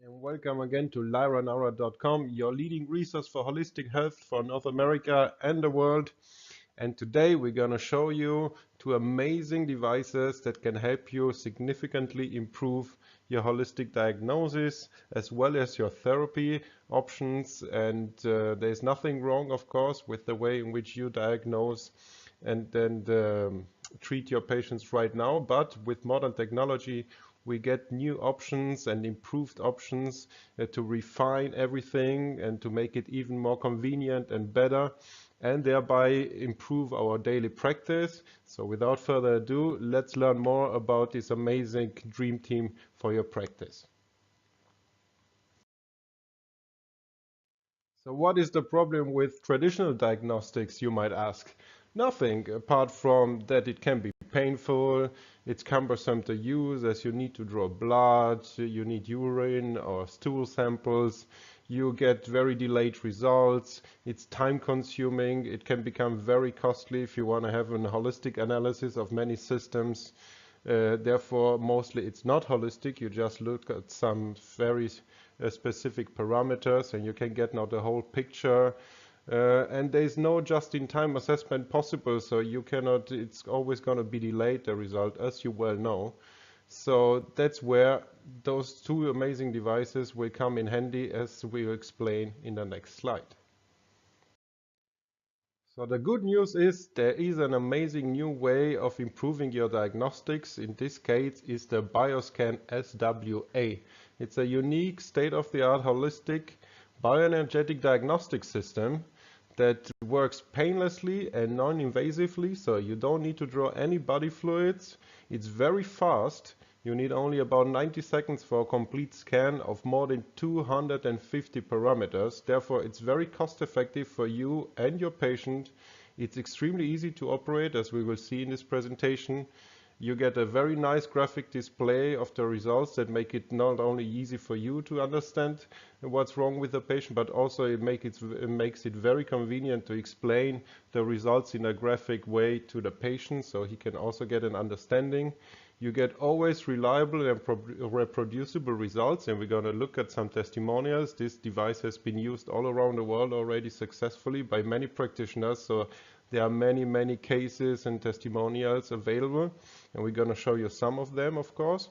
And welcome again to lyra.com, your leading resource for holistic health for North America and the world. And today we're going to show you two amazing devices that can help you significantly improve your holistic diagnosis as well as your therapy options. And there's nothing wrong, of course, with the way in which you diagnose and then treat your patients right now. But with modern technology, we get new options and improved options to refine everything and to make it even more convenient and better, and thereby improve our daily practice. So without further ado, let's learn more about this amazing dream team for your practice. So what is the problem with traditional diagnostics, you might ask? Nothing, apart from that it can be painful, it's cumbersome to use as you need to draw blood, you need urine or stool samples, you get very delayed results, it's time consuming, it can become very costly if you want to have a holistic analysis of many systems. Therefore, mostly it's not holistic, you just look at some very specific parameters and you can get now the whole picture. And there is no just-in-time assessment possible, so you cannot, it's always going to be delayed, the result, as you well know. So that's where those two amazing devices will come in handy, as we will explain in the next slide. So the good news is there is an amazing new way of improving your diagnostics. In this case is the Bioscan SWA. It's a unique state-of-the-art holistic bioenergetic diagnostic system that works painlessly and non-invasively, so you don't need to draw any body fluids. It's very fast. You need only about 90 seconds for a complete scan of more than 250 parameters. Therefore, it's very cost effective for you and your patient. It's extremely easy to operate, as we will see in this presentation. You get a very nice graphic display of the results that make it not only easy for you to understand what's wrong with the patient, but also it makes it very convenient to explain the results in a graphic way to the patient, so he can also get an understanding. You get always reliable and reproducible results, and we're going to look at some testimonials. This device has been used all around the world already successfully by many practitioners, so there are many cases and testimonials available, and we're going to show you some of them, of course.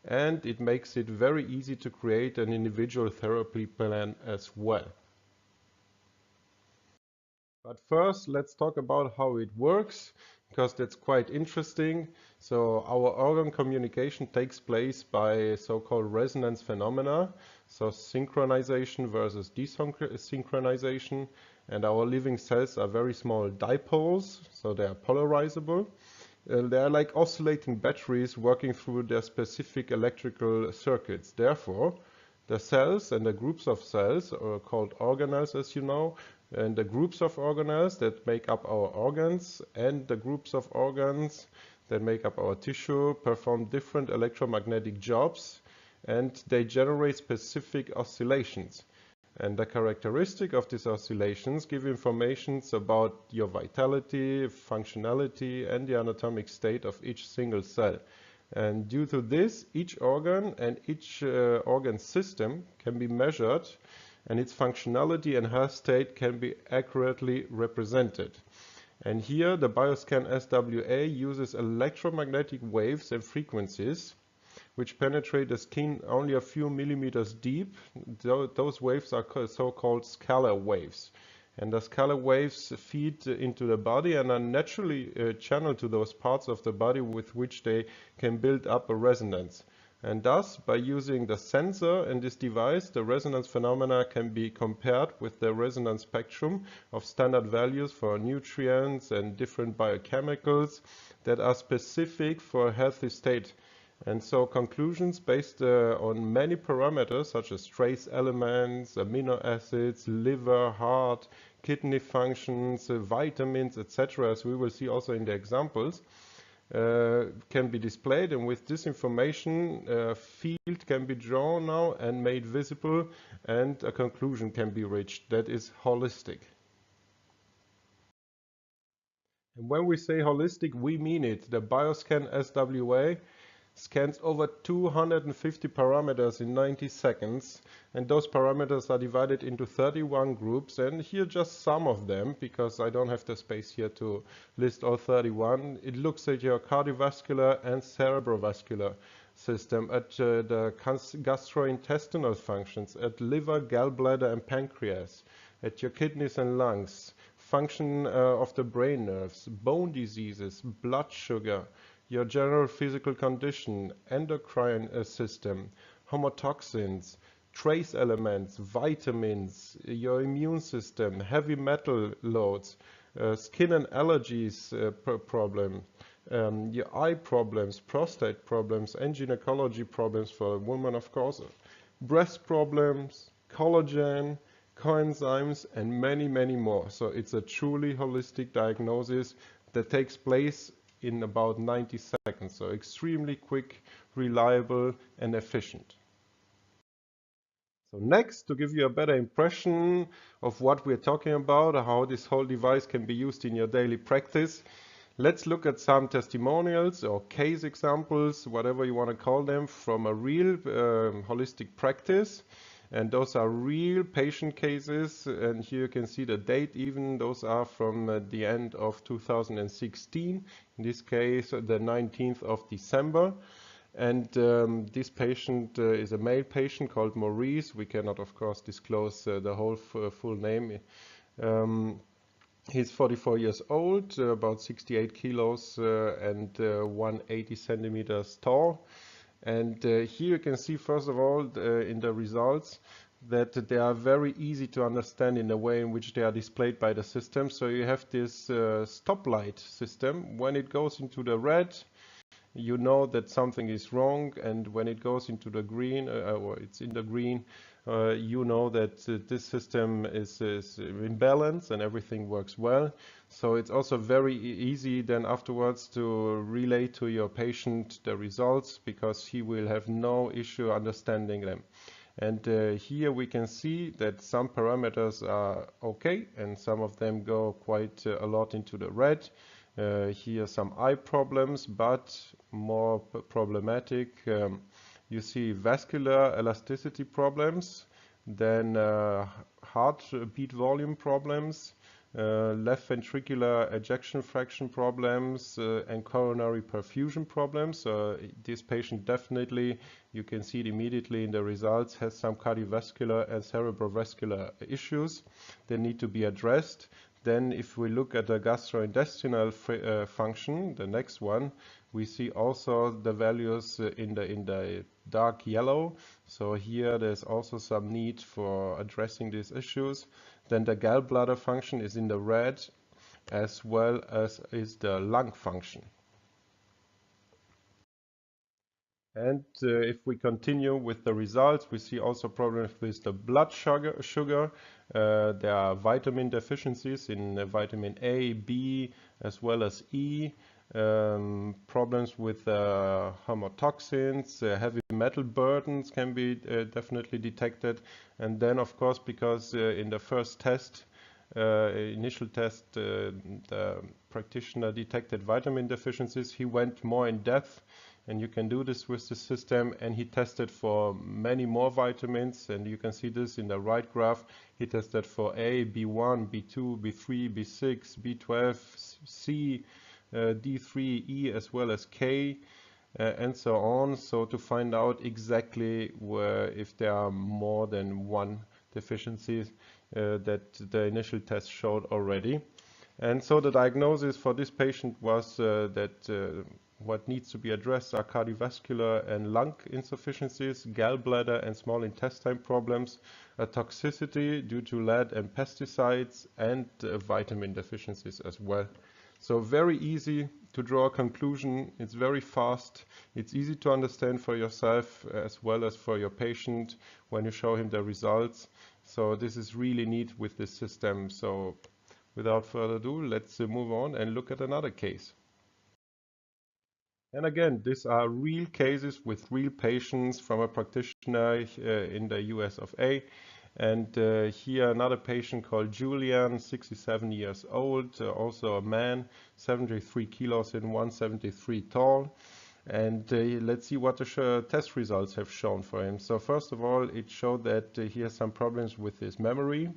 And it makes it very easy to create an individual therapy plan as well. But first, let's talk about how it works, because that's quite interesting. So our organ communication takes place by so-called resonance phenomena, so synchronization versus desynchronization. And our living cells are very small dipoles, so they are polarizable. They are like oscillating batteries working through their specific electrical circuits. Therefore, the cells and the groups of cells are called organelles, as you know, and the groups of organelles that make up our organs and the groups of organs that make up our tissue perform different electromagnetic jobs, and they generate specific oscillations. And the characteristic of these oscillations give information about your vitality, functionality, and the anatomic state of each single cell. And due to this, each organ and each organ system can be measured, and its functionality and health state can be accurately represented. And here the Bioscan SWA uses electromagnetic waves and frequencies which penetrate the skin only a few millimeters deep. Those waves are so-called scalar waves. And the scalar waves feed into the body and are naturally channeled to those parts of the body with which they can build up a resonance. And thus, by using the sensor in this device, the resonance phenomena can be compared with the resonance spectrum of standard values for nutrients and different biochemicals that are specific for a healthy state. And so conclusions based on many parameters such as trace elements, amino acids, liver, heart, kidney functions, vitamins, etc., as we will see also in the examples, can be displayed, and with this information a field can be drawn now and made visible, and a conclusion can be reached that is holistic. And when we say holistic, we mean it. The Bioscan SWA scans over 250 parameters in 90 seconds, and those parameters are divided into 31 groups, and here just some of them, because I don't have the space here to list all 31. It looks at your cardiovascular and cerebrovascular system, at the gastrointestinal functions, at liver, gallbladder, and pancreas, at your kidneys and lungs, function of the brain nerves, bone diseases, blood sugar, your general physical condition, endocrine system, homotoxins, trace elements, vitamins, your immune system, heavy metal loads, skin and allergies problem, your eye problems, prostate problems, and gynecology problems for a woman, of course, breast problems, collagen, coenzymes, and many, many more. So it's a truly holistic diagnosis that takes place in about 90 seconds. So extremely quick, reliable, and efficient. So next, to give you a better impression of what we're talking about, how this whole device can be used in your daily practice, let's look at some testimonials or case examples, whatever you want to call them, from a real holistic practice. And those are real patient cases, and here you can see the date even. Those are from the end of 2016, in this case the 19th of December. And this patient is a male patient called Maurice. We cannot, of course, disclose the whole full name. He's 44 years old, about 68 kilos and 180 centimeters tall. And here you can see, first of all, in the results, that they are very easy to understand in the way in which they are displayed by the system. So you have this stoplight system. When it goes into the red, you know that something is wrong, and when it goes into the green, or it's in the green, you know that this system is in balance and everything works well. So it's also very easy then afterwards to relay to your patient the results, because he will have no issue understanding them. And here we can see that some parameters are okay, and some of them go quite a lot into the red. Here some eye problems, but more problematic. You see vascular elasticity problems, then heartbeat volume problems, left ventricular ejection fraction problems, and coronary perfusion problems. This patient definitely, you can see it immediately in the results, has some cardiovascular and cerebrovascular issues that need to be addressed. Then if we look at the gastrointestinal function, the next one, we see also the values in the dark yellow. So here there's also some need for addressing these issues. Then the gallbladder function is in the red, as well as is the lung function. And if we continue with the results, we see also problems with the blood sugar. There are vitamin deficiencies in vitamin A, B, as well as E. Problems with homotoxins, heavy metal burdens can be definitely detected. And then, of course, because in the first test, initial test, the practitioner detected vitamin deficiencies, he went more in depth. And you can do this with the system, and he tested for many more vitamins, and you can see this in the right graph. He tested for A, B1, B2, B3, B6, B12, C, D3, E, as well as K, and so on. So to find out exactly if there are more than one deficiency that the initial test showed already. And so the diagnosis for this patient was that what needs to be addressed are cardiovascular and lung insufficiencies, gallbladder and small intestine problems, a toxicity due to lead and pesticides, and vitamin deficiencies as well. So very easy to draw a conclusion. It's very fast. It's easy to understand for yourself as well as for your patient when you show him the results. So this is really neat with this system. So without further ado, let's move on and look at another case. And again, these are real cases with real patients from a practitioner in the US of A. And here another patient called Julian, 67 years old, also a man, 73 kilos and 173 tall. And let's see what the test results have shown for him. So first of all, it showed that he has some problems with his memory,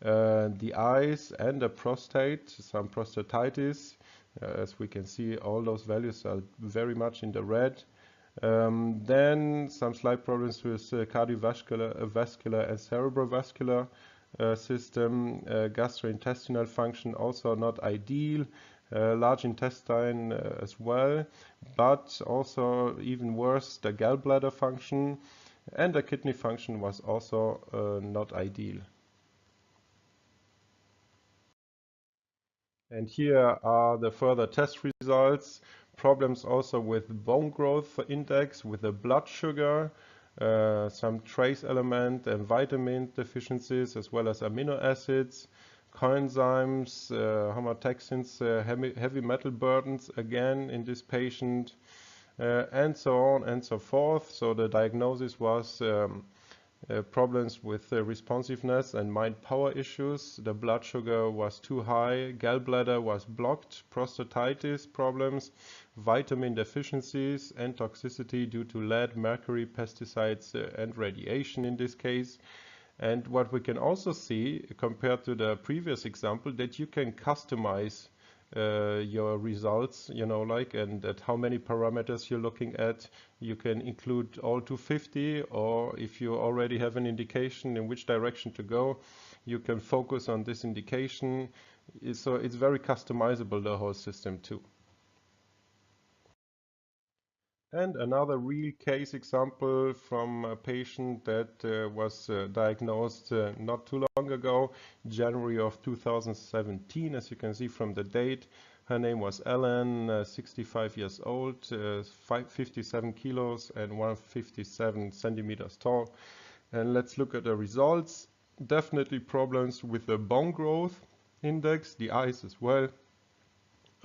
the eyes, and the prostate, some prostatitis. As we can see, all those values are very much in the red. Then some slight problems with cardiovascular, vascular and cerebrovascular system, gastrointestinal function also not ideal, large intestine as well, but also even worse, the gallbladder function and the kidney function was also not ideal. And here are the further test results. Problems also with bone growth index, with the blood sugar, some trace element and vitamin deficiencies, as well as amino acids, coenzymes, homotoxins, heavy metal burdens again in this patient, and so on and so forth. So the diagnosis was problems with responsiveness and mind power issues. The blood sugar was too high, gallbladder was blocked, prostatitis problems, vitamin deficiencies, and toxicity due to lead, mercury, pesticides, and radiation in this case. And what we can also see, compared to the previous example, that you can customize your results, and at how many parameters you're looking at. You can include all 250, or if you already have an indication in which direction to go, you can focus on this indication. So it's very customizable, the whole system too. And another real case example from a patient that was diagnosed not too long ago, January of 2017, as you can see from the date. Her name was Ellen, 65 years old, 57 kilos and 157 centimeters tall. And let's look at the results. Definitely problems with the bone growth index, the eyes as well.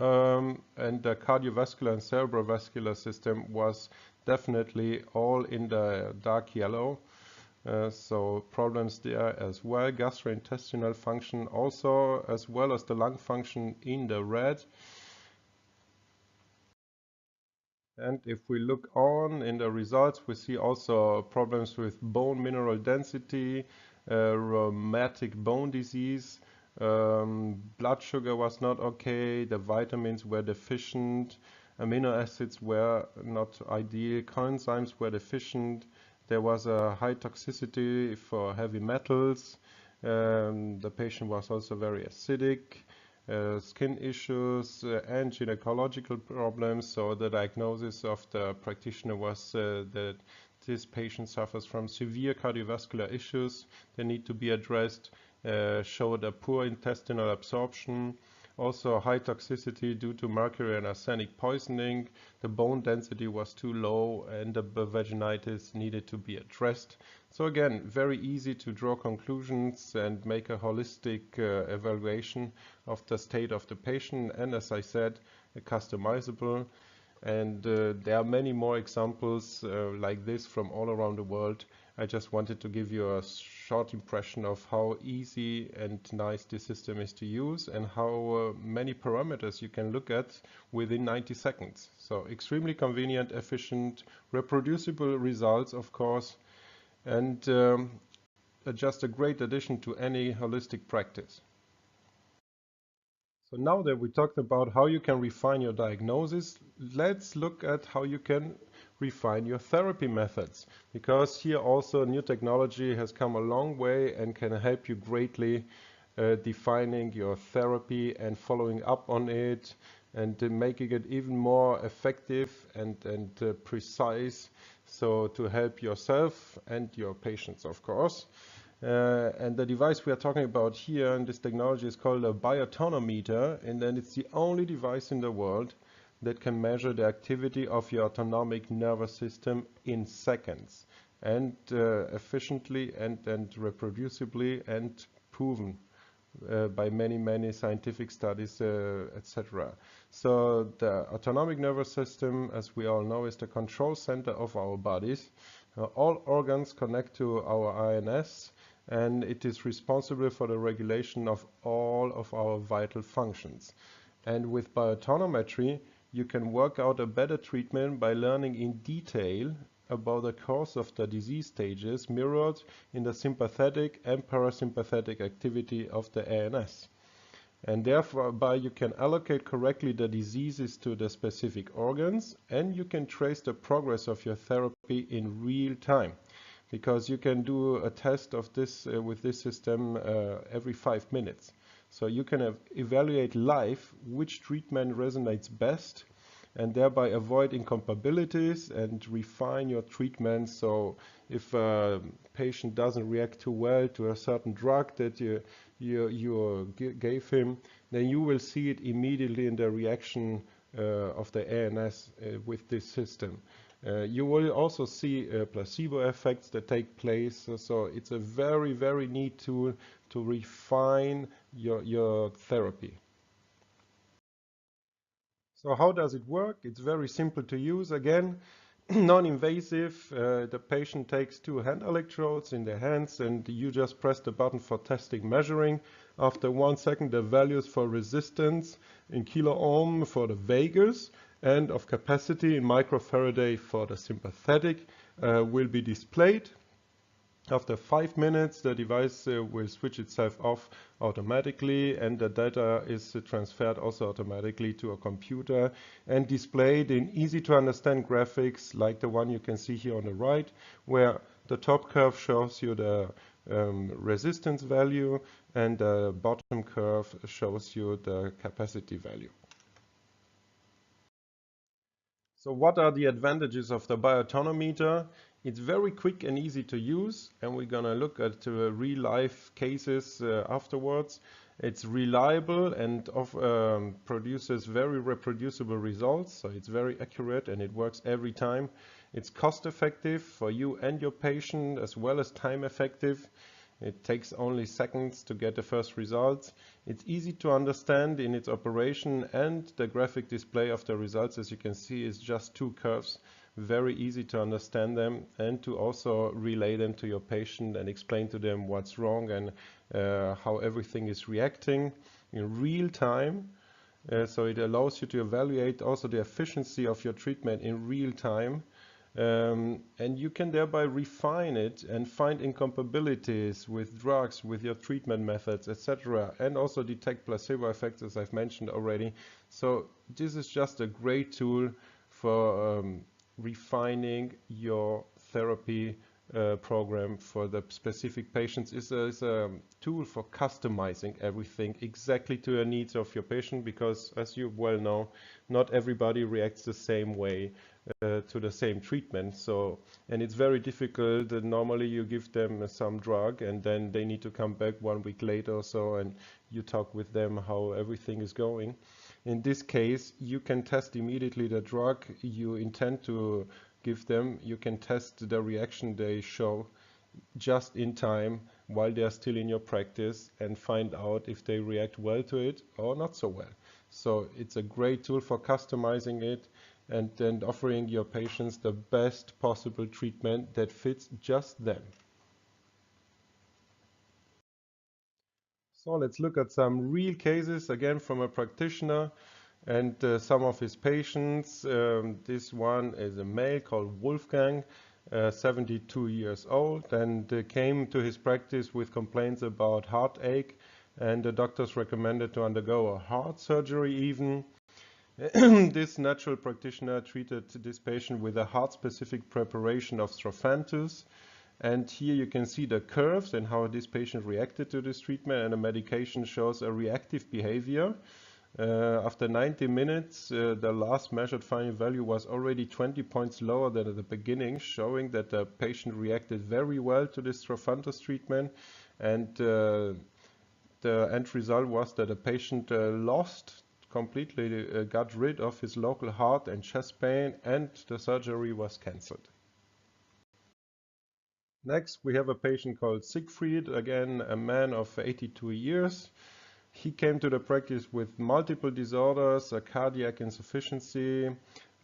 And the cardiovascular and cerebrovascular system was definitely all in the dark yellow. So problems there as well. Gastrointestinal function also, as well as the lung function in the red. And if we look on in the results, we see also problems with bone mineral density, rheumatic bone disease, blood sugar was not okay, the vitamins were deficient, amino acids were not ideal, coenzymes were deficient, there was a high toxicity for heavy metals, the patient was also very acidic, skin issues and gynecological problems. So the diagnosis of the practitioner was that this patient suffers from severe cardiovascular issues. They need to be addressed. Showed a poor intestinal absorption, also high toxicity due to mercury and arsenic poisoning. The bone density was too low and the vaginitis needed to be addressed. So again, very easy to draw conclusions and make a holistic evaluation of the state of the patient, and as I said, customizable. And there are many more examples like this from all around the world. I just wanted to give you a short impression of how easy and nice this system is to use, and how many parameters you can look at within 90 seconds. So extremely convenient, efficient, reproducible results, of course, and just a great addition to any holistic practice. So now that we talked about how you can refine your diagnosis, let's look at how you can refine your therapy methods, because here also new technology has come a long way and can help you greatly defining your therapy and following up on it, and making it even more effective and precise, so to help yourself and your patients, of course. And the device we are talking about here in this technology is called a BioTonometer, and then it's the only device in the world that can measure the activity of your autonomic nervous system in seconds, and efficiently and reproducibly, and proven by many scientific studies, etc. So the autonomic nervous system, as we all know, is the control center of our bodies. All organs connect to our INS, and it is responsible for the regulation of all of our vital functions. And with biotonometry, you can work out a better treatment by learning in detail about the course of the disease stages mirrored in the sympathetic and parasympathetic activity of the ANS. And thereby you can allocate correctly the diseases to the specific organs, and you can trace the progress of your therapy in real time. Because you can do a test of this with this system every 5 minutes. So you can evaluate live which treatment resonates best and thereby avoid incompatibilities and refine your treatment. So if a patient doesn't react too well to a certain drug that you gave him, then you will see it immediately in the reaction of the ANS with this system. You will also see placebo effects that take place. So it's a very, very neat tool to refine your therapy. So how does it work? It's very simple to use. Again, non-invasive. The patient takes 2 hand electrodes in their hands and you just press the button for testing measuring. After 1 second, the values for resistance in kilo ohm for the vagus and of capacity in microfarad for the sympathetic will be displayed. After 5 minutes, the device will switch itself off automatically, and the data is transferred also automatically to a computer and displayed in easy to understand graphics like the one you can see here on the right, where the top curve shows you the resistance value and the bottom curve shows you the capacity value. So what are the advantages of the BioTonometer? It's very quick and easy to use, and we're going to look at real life cases afterwards. It's reliable and produces very reproducible results, so it's very accurate and it works every time. It's cost effective for you and your patient, as well as time effective. It takes only seconds to get the first results. It's easy to understand in its operation, and the graphic display of the results, as you can see, is just 2 curves. Very easy to understand them and to also relay them to your patient and explain to them what's wrong and how everything is reacting in real time. So it allows you to evaluate also the efficiency of your treatment in real time. And you can thereby refine it and find incompatibilities with drugs, with your treatment methods, etc. And also detect placebo effects, as I've mentioned already. So this is just a great tool for refining your therapy program for the specific patients. Is a tool for customizing everything exactly to the needs of your patient, because as you well know, not everybody reacts the same way to the same treatment. So, and it's very difficult. Normally you give them some drug and then they need to come back 1 week later or so and you talk with them how everything is going. In this case, you can test immediately the drug you intend to give them. You can test the reaction they show just in time while they are still in your practice and find out if they react well to it or not so well. So it's a great tool for customizing it and then offering your patients the best possible treatment that fits just them. So let's look at some real cases again from a practitioner and some of his patients. This one is a male called Wolfgang, 72 years old, and came to his practice with complaints about heartache, and the doctors recommended to undergo a heart surgery even. This natural practitioner treated this patient with a heart-specific preparation of strophanthus. And here you can see the curves and how this patient reacted to this treatment, and the medication shows a reactive behavior. After 90 minutes, the last measured final value was already 20 points lower than at the beginning, showing that the patient reacted very well to this strophanthus treatment. And the end result was that the patient completely got rid of his local heart and chest pain, and the surgery was cancelled. Next, we have a patient called Siegfried, again a man of 82 years. He came to the practice with multiple disorders, a cardiac insufficiency,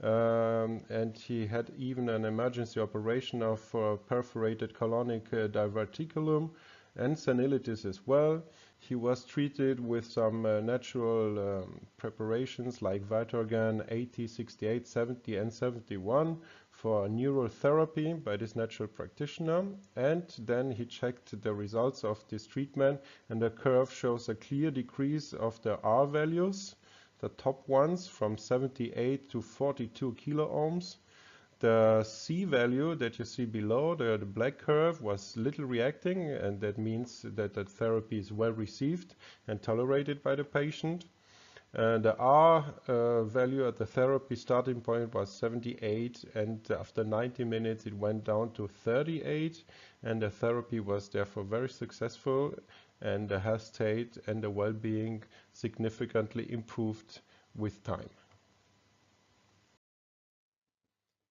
and he had even an emergency operation of perforated colonic diverticulum. and senilitis as well. He was treated with some natural preparations like Vitorgan 80, 68, 70 and 71 for neurotherapy by this natural practitioner, and then he checked the results of this treatment, and the curve shows a clear decrease of the R values, the top ones from 78 to 42 kilo ohms. The C value that you see below, the black curve, was little reacting, and that means that the therapy is well received and tolerated by the patient. The R value at the therapy starting point was 78, and after 90 minutes it went down to 38, and the therapy was therefore very successful, and the health state and the well-being significantly improved with time.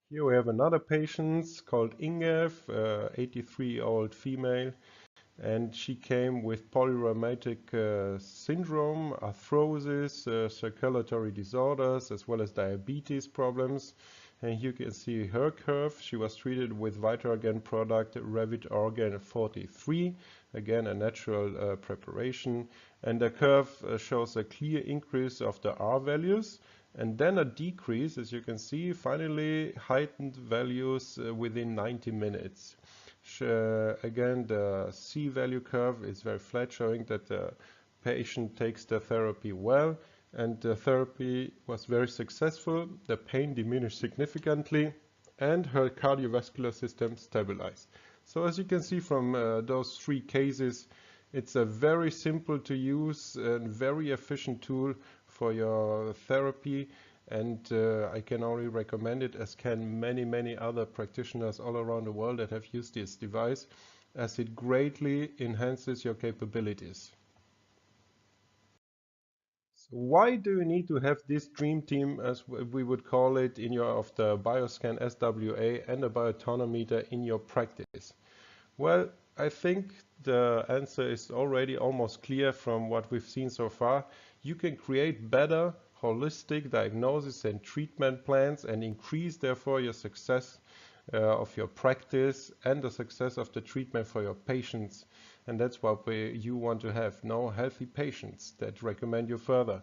Here we have another patient called Ingev, 83-year-old female, and she came with polyrheumatic syndrome, arthrosis, circulatory disorders, as well as diabetes problems. And here you can see her curve. She was treated with Vitorgan product Revitorgan 43, again a natural preparation. And the curve shows a clear increase of the R values, and then a decrease, as you can see, finally heightened values within 90 minutes. Again, the C value curve is very flat, showing that the patient takes the therapy well, and the therapy was very successful. The pain diminished significantly, and her cardiovascular system stabilized. So as you can see from those three cases, it's a very simple to use and very efficient tool for your therapy, and I can only recommend it, as can many other practitioners all around the world that have used this device, as it greatly enhances your capabilities. So why do you need to have this dream team, as we would call it, in your of the Bioscan SWA and the BioTonometer in your practice? Well, I think the answer is already almost clear from what we've seen so far. You can create better holistic diagnosis and treatment plans and increase therefore your success of your practice and the success of the treatment for your patients. And that's what you want to have, healthy patients that recommend you further.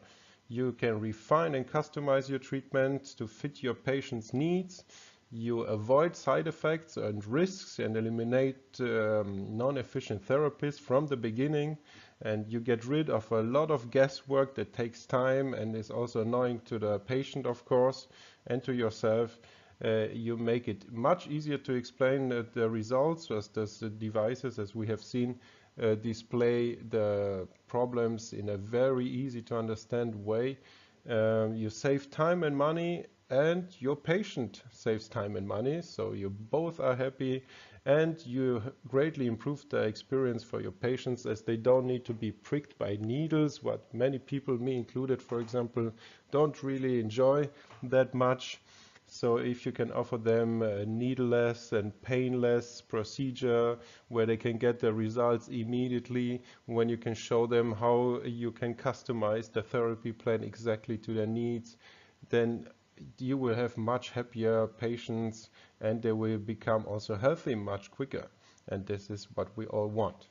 You can refine and customize your treatment to fit your patient's needs. You avoid side effects and risks and eliminate non-efficient therapies from the beginning, and you get rid of a lot of guesswork that takes time and is also annoying to the patient, of course, and to yourself. You make it much easier to explain the results, as the devices, as we have seen, display the problems in a very easy to understand way. You save time and money, and your patient saves time and money, so you both are happy, and you greatly improve the experience for your patients, as they don't need to be pricked by needles, what many people, me included for example, don't really enjoy that much. So if you can offer them a needleless and painless procedure where they can get the results immediately, when you can show them how you can customize the therapy plan exactly to their needs, then you will have much happier patients, and they will become also healthy much quicker. And this is what we all want.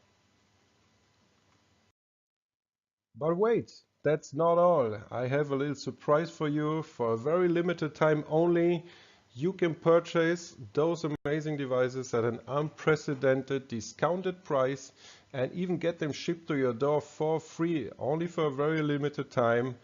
But wait, that's not all. I have a little surprise for you. For a very limited time only, you can purchase those amazing devices at an unprecedented discounted price, and even get them shipped to your door for free, only for a very limited time.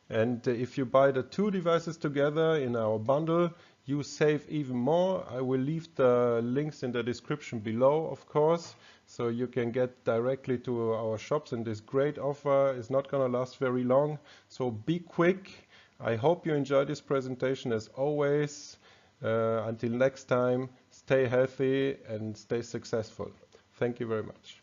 And if you buy the two devices together in our bundle, you save even more. I will leave the links in the description below, of course, so you can get directly to our shops. And this great offer is not going to last very long, so be quick. I hope you enjoyed this presentation as always. Until next time, stay healthy and stay successful. Thank you very much.